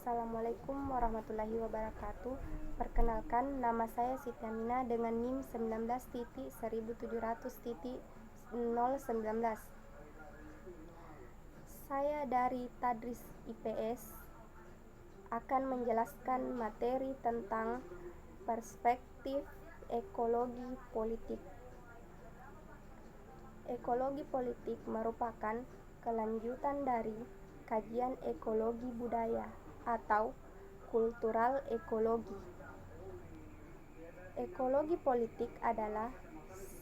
Assalamualaikum warahmatullahi wabarakatuh. Perkenalkan, nama saya Siti Aminah dengan NIM 19.1700.019. Saya dari Tadris IPS akan menjelaskan materi tentang perspektif ekologi politik. Ekologi politik merupakan kelanjutan dari kajian ekologi budaya atau kultural ekologi. Ekologi politik adalah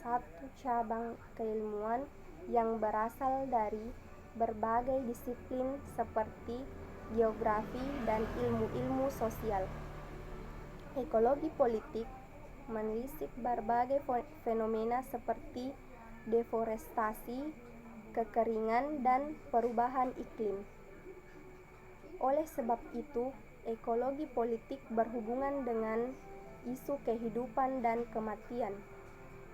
satu cabang keilmuan yang berasal dari berbagai disiplin seperti geografi dan ilmu-ilmu sosial. Ekologi politik menelisik berbagai fenomena seperti deforestasi, kekeringan, dan perubahan iklim. Oleh sebab itu, ekologi politik berhubungan dengan isu kehidupan dan kematian.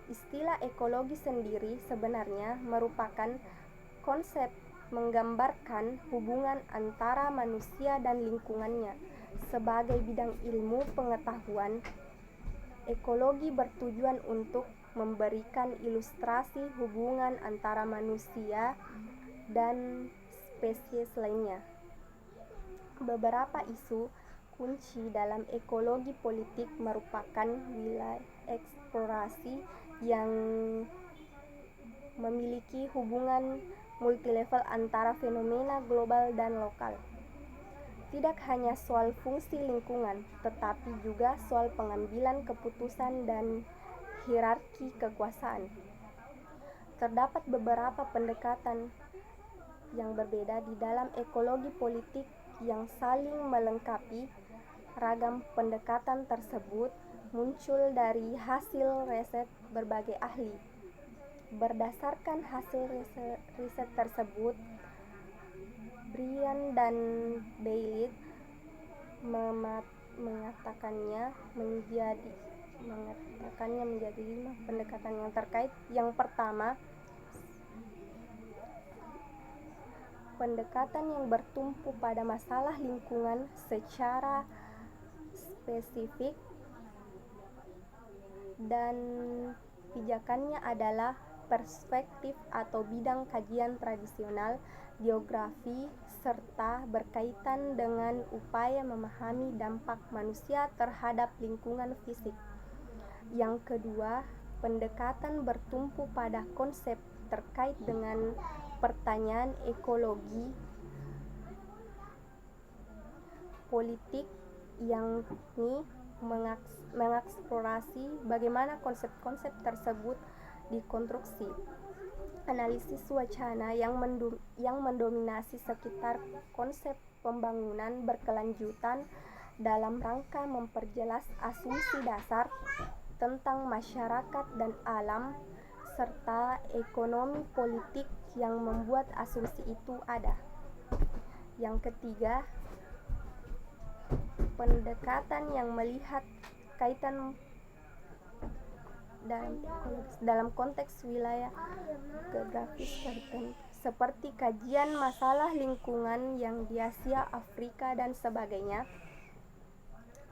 Istilah ekologi sendiri sebenarnya merupakan konsep menggambarkan hubungan antara manusia dan lingkungannya. Sebagai bidang ilmu pengetahuan, ekologi bertujuan untuk memberikan ilustrasi hubungan antara manusia dan spesies lainnya. Beberapa isu kunci dalam ekologi politik merupakan wilayah eksplorasi yang memiliki hubungan multilevel antara fenomena global dan lokal. Tidak hanya soal fungsi lingkungan, tetapi juga soal pengambilan keputusan dan hierarki kekuasaan. Terdapat beberapa pendekatan yang berbeda di dalam ekologi politik yang saling melengkapi. Ragam pendekatan tersebut muncul dari hasil riset berbagai ahli. Berdasarkan hasil riset tersebut, Brian dan Bailey mengatakannya menjadi 5 pendekatan yang terkait. Yang pertama, pendekatan yang bertumpu pada masalah lingkungan secara spesifik dan pijakannya adalah perspektif atau bidang kajian tradisional, geografi, serta berkaitan dengan upaya memahami dampak manusia terhadap lingkungan fisik. Yang kedua, pendekatan bertumpu pada konsep terkait dengan pertanyaan ekologi politik, yang mengeksplorasi bagaimana konsep-konsep tersebut dikonstruksi. Analisis wacana yang mendominasi sekitar konsep pembangunan berkelanjutan dalam rangka memperjelas asumsi dasar tentang masyarakat dan alam, serta ekonomi politik yang membuat asumsi itu ada. Yang ketiga, pendekatan yang melihat kaitan dalam konteks wilayah geografis tertentu, seperti kajian masalah lingkungan yang di Asia, Afrika, dan sebagainya.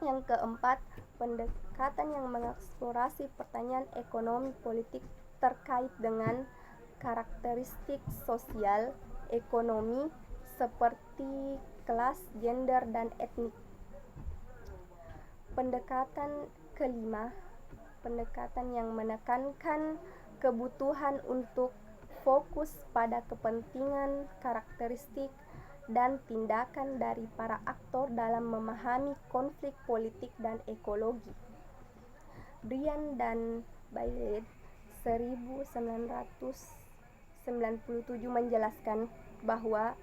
Yang keempat, pendekatan yang mengeksplorasi pertanyaan ekonomi politik terkait dengan karakteristik sosial, ekonomi, seperti kelas, gender, dan etnik. Pendekatan kelima, pendekatan yang menekankan kebutuhan untuk fokus pada kepentingan, karakteristik, dan tindakan dari para aktor dalam memahami konflik politik dan ekologi. Brian dan Bailey 1997 menjelaskan bahwa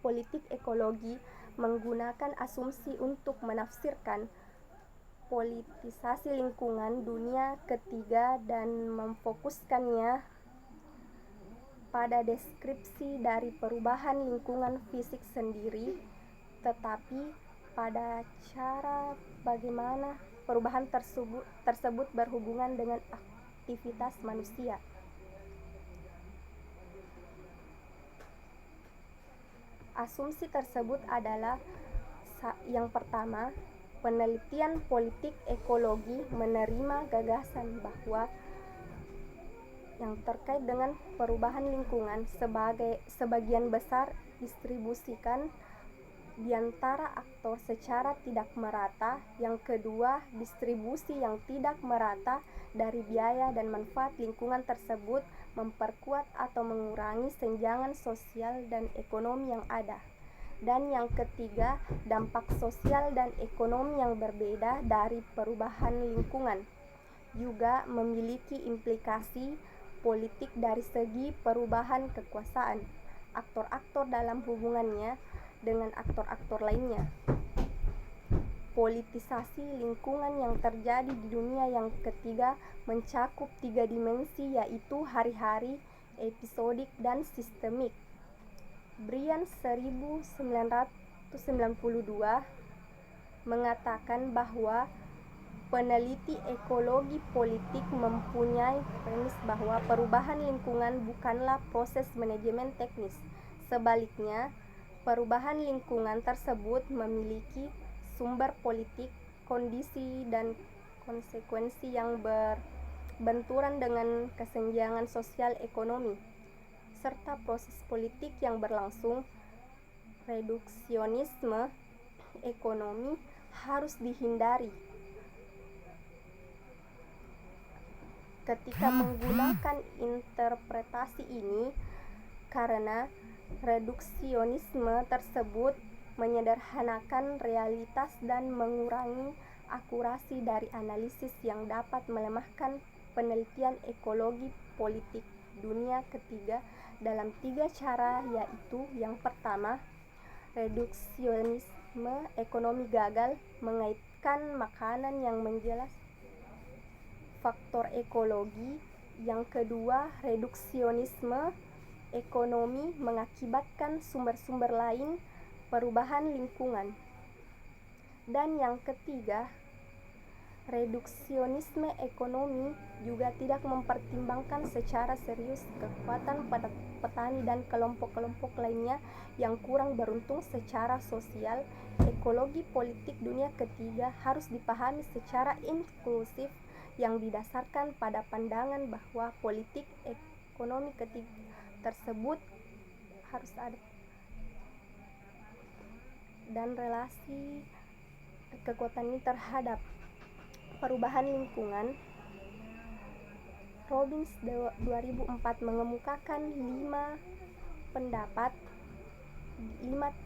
politik ekologi menggunakan asumsi untuk menafsirkan politisasi lingkungan dunia ketiga dan memfokuskannya pada deskripsi dari perubahan lingkungan fisik sendiri, tetapi pada cara bagaimana perubahan tersebut berhubungan dengan aktivitas manusia. Asumsi tersebut adalah Yang pertama, penelitian politik ekologi menerima gagasan bahwa yang terkait dengan perubahan lingkungan sebagian besar distribusikan di antara aktor secara tidak merata. Yang kedua, distribusi yang tidak merata dari biaya dan manfaat lingkungan tersebut memperkuat atau mengurangi senjangan sosial dan ekonomi yang ada. Dan yang ketiga, dampak sosial dan ekonomi yang berbeda dari perubahan lingkungan juga memiliki implikasi politik dari segi perubahan kekuasaan aktor-aktor dalam hubungannya dengan aktor-aktor lainnya. Politisasi lingkungan yang terjadi di dunia yang ketiga mencakup 3 dimensi, yaitu hari-hari, episodik, dan sistemik. Brian 1992 mengatakan bahwa peneliti ekologi politik mempunyai premis bahwa perubahan lingkungan bukanlah proses manajemen teknis. Sebaliknya, perubahan lingkungan tersebut memiliki sumber politik, kondisi, dan konsekuensi yang berbenturan dengan kesenjangan sosial ekonomi, serta proses politik yang berlangsung. Reduksionisme ekonomi harus dihindari ketika menggunakan interpretasi ini, karena reduksionisme tersebut menyederhanakan realitas dan mengurangi akurasi dari analisis yang dapat melemahkan penelitian ekologi politik dunia ketiga dalam 3 cara, yaitu yang pertama, reduksionisme ekonomi gagal mengaitkan makanan yang menjelas faktor ekologi. Yang kedua, reduksionisme ekonomi mengakibatkan sumber-sumber lain perubahan lingkungan. Dan yang ketiga, reduksionisme ekonomi juga tidak mempertimbangkan secara serius kekuatan petani dan kelompok-kelompok lainnya yang kurang beruntung secara sosial. Ekologi politik dunia ketiga harus dipahami secara inklusif yang didasarkan pada pandangan bahwa politik ekonomi ketiga tersebut harus ada dan relasi kekuatan ini terhadap perubahan lingkungan. Robbins 2004 mengemukakan 5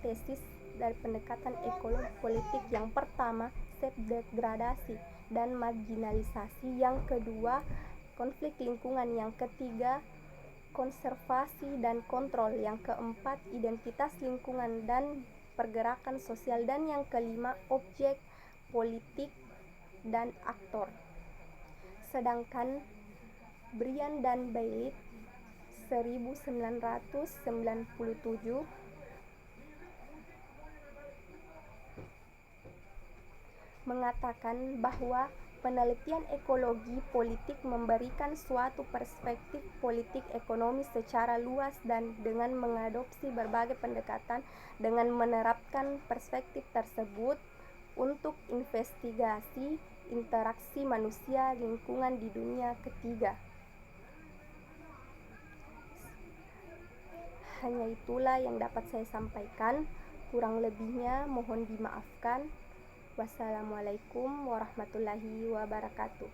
tesis dari pendekatan ekologi politik. Yang pertama, self-degradasi dan marginalisasi. Yang kedua, konflik lingkungan. Yang ketiga, konservasi dan kontrol. Yang keempat, identitas lingkungan dan pergerakan sosial. Dan yang kelima, objek politik dan aktor. Sedangkan Brian dan Bailey 1997 mengatakan bahwa penelitian ekologi politik memberikan suatu perspektif politik ekonomi secara luas dan dengan mengadopsi berbagai pendekatan dengan menerapkan perspektif tersebut untuk investigasi interaksi manusia lingkungan di dunia ketiga. Hanya itulah yang dapat saya sampaikan, kurang lebihnya mohon dimaafkan. Wassalamualaikum warahmatullahi wabarakatuh.